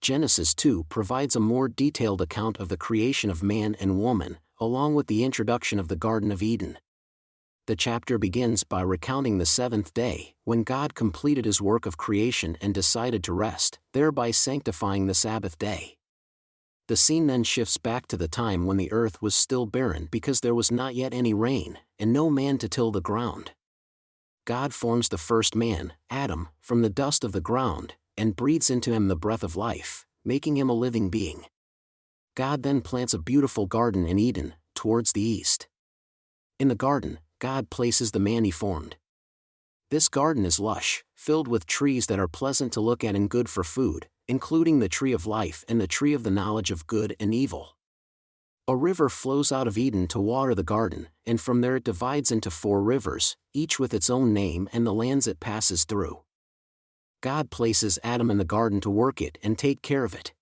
Genesis 2 provides a more detailed account of the creation of man and woman, along with the introduction of the Garden of Eden. The chapter begins by recounting the seventh day, when God completed his work of creation and decided to rest, thereby sanctifying the Sabbath day. The scene then shifts back to the time when the earth was still barren because there was not yet any rain, and no man to till the ground. God forms the first man, Adam, from the dust of the ground, and breathes into him the breath of life, making him a living being. God then plants a beautiful garden in Eden, towards the east. In the garden, God places the man he formed. This garden is lush, filled with trees that are pleasant to look at and good for food, including the tree of life and the tree of the knowledge of good and evil. A river flows out of Eden to water the garden, and from there it divides into 4 rivers, each with its own name and the lands it passes through. God places Adam in the garden to work it and take care of it.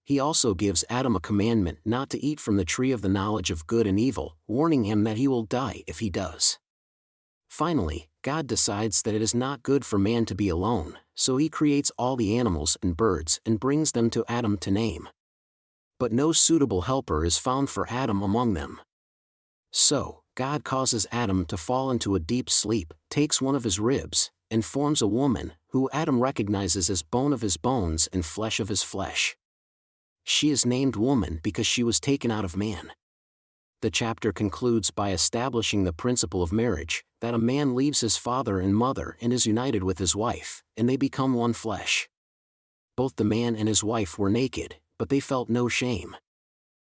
He also gives Adam a commandment not to eat from the tree of the knowledge of good and evil, warning him that he will die if he does. Finally, God decides that it is not good for man to be alone, so he creates all the animals and birds and brings them to Adam to name. But no suitable helper is found for Adam among them. So, God causes Adam to fall into a deep sleep, takes one of his ribs, and forms a woman, who Adam recognizes as bone of his bones and flesh of his flesh. She is named woman because she was taken out of man. The chapter concludes by establishing the principle of marriage, that a man leaves his father and mother and is united with his wife, and they become one flesh. Both the man and his wife were naked, but they felt no shame.